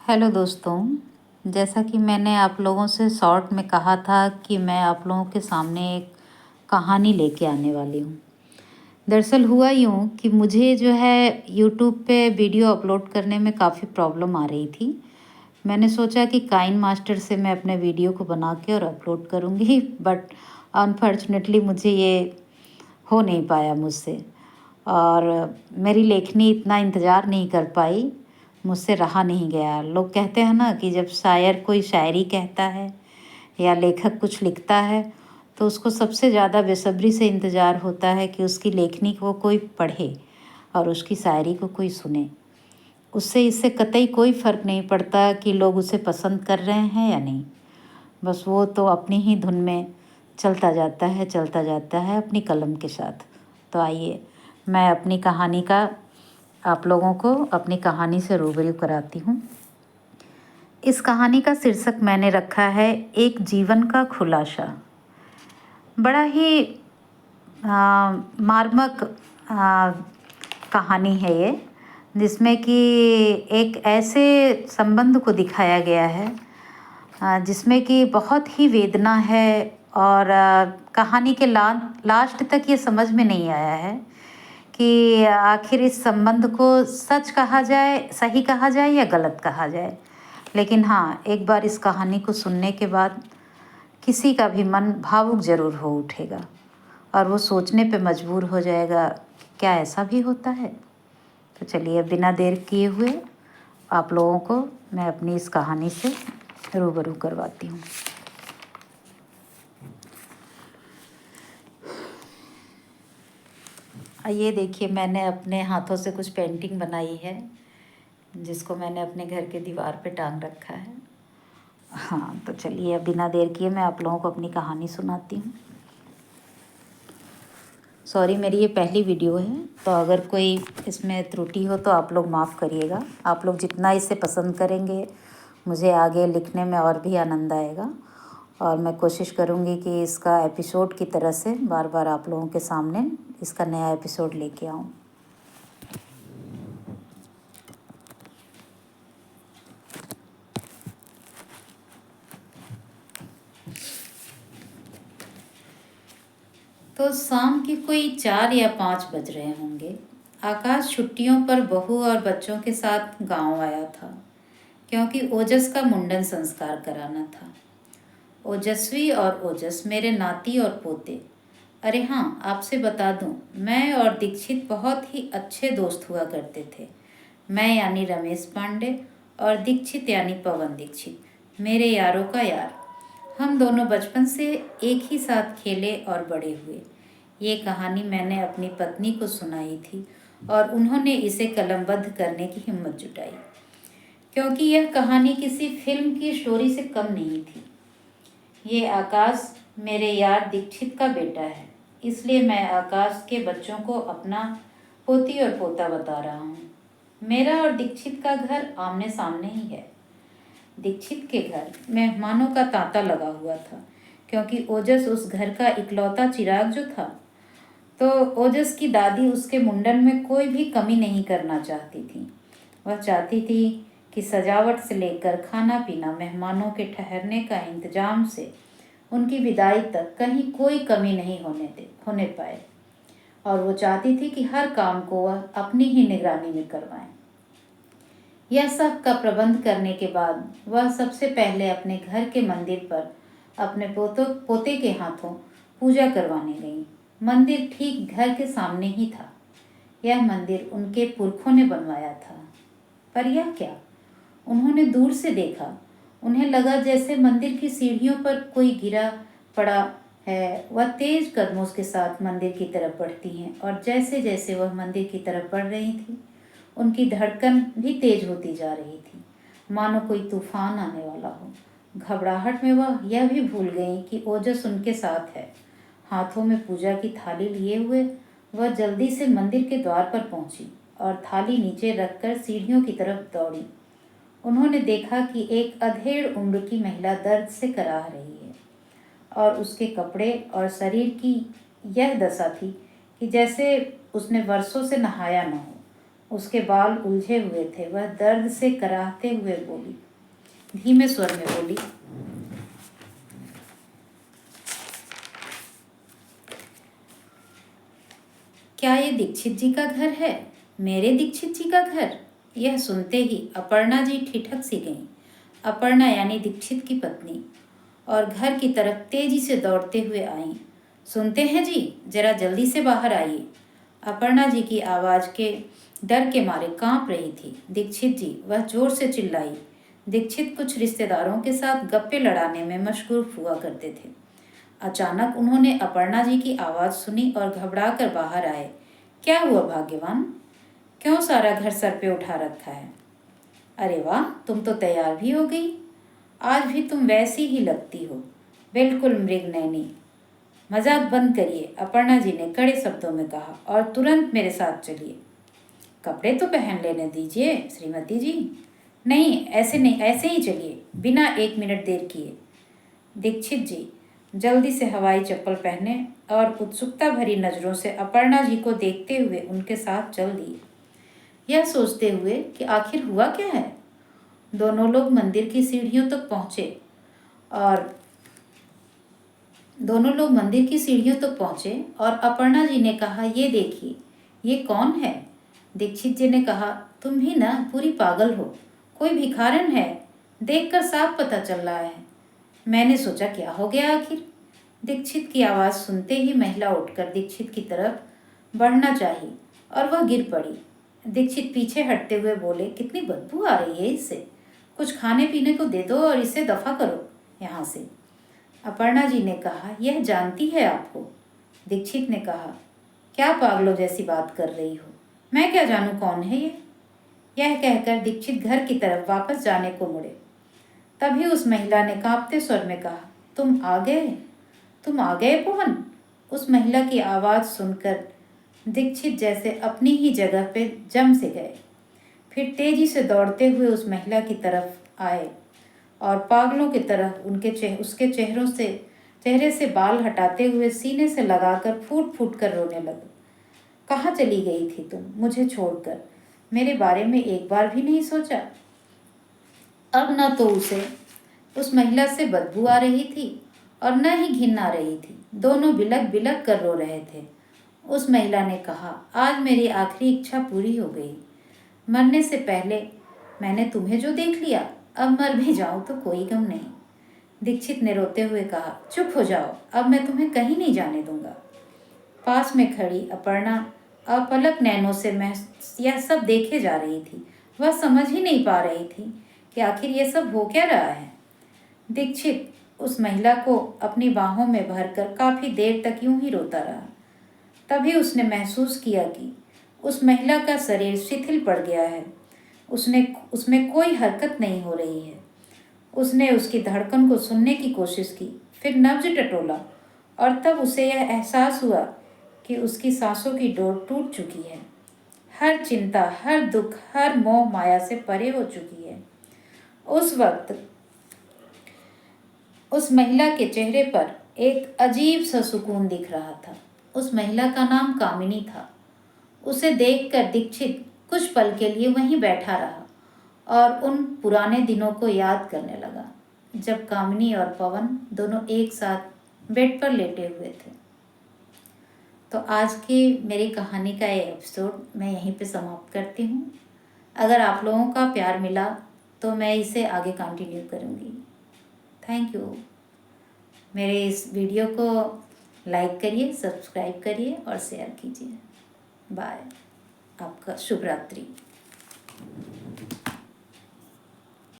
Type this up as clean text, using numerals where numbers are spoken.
Hello दोस्तों। जैसा कि मैंने आप लोगों से शॉर्ट में कहा था कि मैं आप लोगों के सामने एक कहानी लेके आने वाली हूँ। दरअसल हुआ यूँ कि मुझे जो है यूट्यूब पे वीडियो अपलोड करने में काफ़ी प्रॉब्लम आ रही थी। मैंने सोचा कि काइन मास्टर से मैं अपने वीडियो को बना के और अपलोड करूँगी, बट अनफॉर्चुनेटली मुझे ये हो नहीं पाया मुझसे। और मेरी लेखनी इतना इंतज़ार नहीं कर पाई, मुझसे रहा नहीं गया। लोग कहते हैं ना कि जब शायर कोई शायरी कहता है या लेखक कुछ लिखता है तो उसको सबसे ज़्यादा बेसब्री से इंतज़ार होता है कि उसकी लेखनी को कोई पढ़े और उसकी शायरी को कोई सुने। उससे इससे कतई कोई फ़र्क नहीं पड़ता कि लोग उसे पसंद कर रहे हैं या नहीं। बस वो तो अपनी ही धुन में चलता जाता है अपनी कलम के साथ। तो आइए मैं अपनी कहानी का आप लोगों को अपनी कहानी से रूबरू कराती हूँ। इस कहानी का शीर्षक मैंने रखा है एक जीवन का खुलासा। बड़ा ही मार्मक कहानी है ये, जिसमें कि एक ऐसे संबंध को दिखाया गया है जिसमें कि बहुत ही वेदना है। और कहानी के लास्ट तक ये समझ में नहीं आया है कि आखिर इस संबंध को सच कहा जाए, सही कहा जाए या गलत कहा जाए। लेकिन हाँ, एक बार इस कहानी को सुनने के बाद किसी का भी मन भावुक ज़रूर हो उठेगा और वो सोचने पे मजबूर हो जाएगा, क्या ऐसा भी होता है। तो चलिए बिना देर किए हुए आप लोगों को मैं अपनी इस कहानी से रूबरू करवाती हूँ। ये देखिए, मैंने अपने हाथों से कुछ पेंटिंग बनाई है जिसको मैंने अपने घर के दीवार पे टांग रखा है। हाँ, तो चलिए अब बिना देर किए मैं आप लोगों को अपनी कहानी सुनाती हूँ। सॉरी, मेरी ये पहली वीडियो है तो अगर कोई इसमें त्रुटि हो तो आप लोग माफ़ करिएगा। आप लोग जितना इसे पसंद करेंगे मुझे आगे लिखने में और भी आनंद आएगा और मैं कोशिश करूँगी कि इसका एपिसोड की तरह से बार बार आप लोगों के सामने इसका नया एपिसोड लेके आऊँ। तो शाम के कोई 4 या 5 बज रहे होंगे। आकाश छुट्टियों पर बहू और बच्चों के साथ गांव आया था क्योंकि ओजस का मुंडन संस्कार कराना था। ओजस्वी और ओजस मेरे नाती और पोते। अरे हाँ, आपसे बता दूं, मैं और दीक्षित बहुत ही अच्छे दोस्त हुआ करते थे। मैं यानी रमेश पांडे और दीक्षित यानी पवन दीक्षित, मेरे यारों का यार। हम दोनों बचपन से एक ही साथ खेले और बड़े हुए। ये कहानी मैंने अपनी पत्नी को सुनाई थी और उन्होंने इसे कलमबद्ध करने की हिम्मत जुटाई, क्योंकि यह कहानी किसी फिल्म की स्टोरी से कम नहीं थी। ये आकाश मेरे यार दीक्षित का बेटा है, इसलिए मैं आकाश के बच्चों को अपना पोती और पोता बता रहा हूँ। मेरा और दीक्षित का घर आमने सामने ही है। दीक्षित के घर मेहमानों का तांता लगा हुआ था, क्योंकि ओजस उस घर का इकलौता चिराग जो था। तो ओजस की दादी उसके मुंडन में कोई भी कमी नहीं करना चाहती थी। वह चाहती थी कि सजावट से लेकर खाना पीना, मेहमानों के ठहरने का इंतजाम से उनकी विदाई तक कहीं कोई कमी नहीं होने पाए। और वो चाहती थी कि हर काम को वह अपनी ही निगरानी में करवाएं। यह सब का प्रबंध करने के बाद वह सबसे पहले अपने घर के मंदिर पर अपने पोते के हाथों पूजा करवाने गई। मंदिर ठीक घर के सामने ही था। यह मंदिर उनके पुरखों ने बनवाया था। पर यह क्या, उन्होंने दूर से देखा। उन्हें लगा जैसे मंदिर की सीढ़ियों पर कोई गिरा पड़ा है। वह तेज कदमों के साथ मंदिर की तरफ बढ़ती हैं और जैसे जैसे वह मंदिर की तरफ बढ़ रही थी, उनकी धड़कन भी तेज होती जा रही थी, मानो कोई तूफान आने वाला हो। घबराहट में वह यह भी भूल गई कि ओजस उनके साथ है। हाथों में पूजा की थाली लिए हुए वह जल्दी से मंदिर के द्वार पर पहुंची और थाली नीचे रखकर सीढ़ियों की तरफ दौड़ी। उन्होंने देखा कि एक अधेड़ उम्र की महिला दर्द से कराह रही है और उसके कपड़े और शरीर की यह दशा थी कि जैसे उसने वर्षों से नहाया न हो। उसके बाल उलझे हुए थे। वह दर्द से कराहते हुए बोली, धीमे स्वर में बोली, क्या ये दीक्षित जी का घर है? मेरे दीक्षित जी का घर? यह सुनते ही अपर्णा जी ठिठक सी गईं। अपर्णा यानी दीक्षित की पत्नी, और घर की तरफ तेजी से दौड़ते हुए आईं। सुनते हैं जी, जरा जल्दी से बाहर आइए। अपर्णा जी की आवाज़ के डर के मारे कांप रही थी। दीक्षित जी, वह जोर से चिल्लाई। दीक्षित कुछ रिश्तेदारों के साथ गप्पे लड़ाने में मशगूल हुआ करते थे। अचानक उन्होंने अपर्णा जी की आवाज़ सुनी और घबराकर बाहर आए। क्या हुआ भाग्यवान? क्यों सारा घर सर पे उठा रखा है? अरे वाह, तुम तो तैयार भी हो गई। आज भी तुम वैसी ही लगती हो, बिल्कुल मृगनयनी। मजाक बंद करिए, अपर्णा जी ने कड़े शब्दों में कहा, और तुरंत मेरे साथ चलिए। कपड़े तो पहन लेने दीजिए श्रीमती जी। नहीं, ऐसे ही चलिए, बिना 1 मिनट देर किए। दीक्षित जी जल्दी से हवाई चप्पल पहने और उत्सुकता भरी नज़रों से अपर्णा जी को देखते हुए उनके साथ चल दिए, यह सोचते हुए कि आखिर हुआ क्या है। दोनों लोग मंदिर की सीढ़ियों तक पहुँचे और अपर्णा जी ने कहा, ये देखिए, ये कौन है? दीक्षित जी ने कहा, तुम भी ना पूरी पागल हो, कोई भिखारन है, देखकर साफ पता चल रहा है। मैंने सोचा क्या हो गया आखिर। दीक्षित की आवाज़ सुनते ही महिला उठकर दीक्षित की तरफ बढ़ना चाही और वह गिर पड़ी। दीक्षित पीछे हटते हुए बोले, कितनी बदबू आ रही है इससे, कुछ खाने पीने को दे दो और इसे दफा करो यहाँ से। अपर्णा जी ने कहा, यह जानती है आपको? दीक्षित ने कहा, क्या पागलों जैसी बात कर रही हो, मैं क्या जानूं कौन है ये। यह कहकर दीक्षित घर की तरफ वापस जाने को मुड़े। तभी उस महिला ने कांपते स्वर में कहा, तुम आ गए पवन। उस महिला की आवाज़ सुनकर दीक्षित जैसे अपनी ही जगह पे जम से गए। फिर तेजी से दौड़ते हुए उस महिला की तरफ आए और पागलों की तरह उसके चेहरे से बाल हटाते हुए सीने से लगाकर फूट फूट कर रोने लगे। कहाँ चली गई थी तुम मुझे छोड़कर? मेरे बारे में एक बार भी नहीं सोचा? अब न तो उसे उस महिला से बदबू आ रही थी और न ही घिन आ रही थी। दोनों बिलक बिलक कर रो रहे थे। उस महिला ने कहा, आज मेरी आखिरी इच्छा पूरी हो गई। मरने से पहले मैंने तुम्हें जो देख लिया, अब मर भी जाऊं तो कोई गम नहीं। दीक्षित ने रोते हुए कहा, चुप हो जाओ, अब मैं तुम्हें कहीं नहीं जाने दूंगा। पास में खड़ी अपर्णा अपलक नैनों से यह सब देखे जा रही थी। वह समझ ही नहीं पा रही थी कि आखिर यह सब हो क्या रहा है। दीक्षित उस महिला को अपनी बाहों में भरकर काफी देर तक यूं ही रोता रहा। तभी उसने महसूस किया कि उस महिला का शरीर शिथिल पड़ गया है। उसमें कोई हरकत नहीं हो रही है। उसने उसकी धड़कन को सुनने की कोशिश की, फिर नब्ज टटोला, और तब उसे यह एहसास हुआ कि उसकी सांसों की डोर टूट चुकी है। हर चिंता, हर दुख, हर मोह माया से परे हो चुकी है। उस वक्त उस महिला के चेहरे पर एक अजीब सा सुकून दिख रहा था। उस महिला का नाम कामिनी था। उसे देखकर दीक्षित कुछ पल के लिए वहीं बैठा रहा और उन पुराने दिनों को याद करने लगा, जब कामिनी और पवन दोनों एक साथ बेड पर लेटे हुए थे। तो आज की मेरी कहानी का ये एपिसोड मैं यहीं पे समाप्त करती हूँ। अगर आप लोगों का प्यार मिला तो मैं इसे आगे कंटिन्यू करूँगी। Thank you. मेरे इस वीडियो को लाइक करिए, सब्सक्राइब करिए और शेयर कीजिए। बाय। आपका शुभ रात्रि।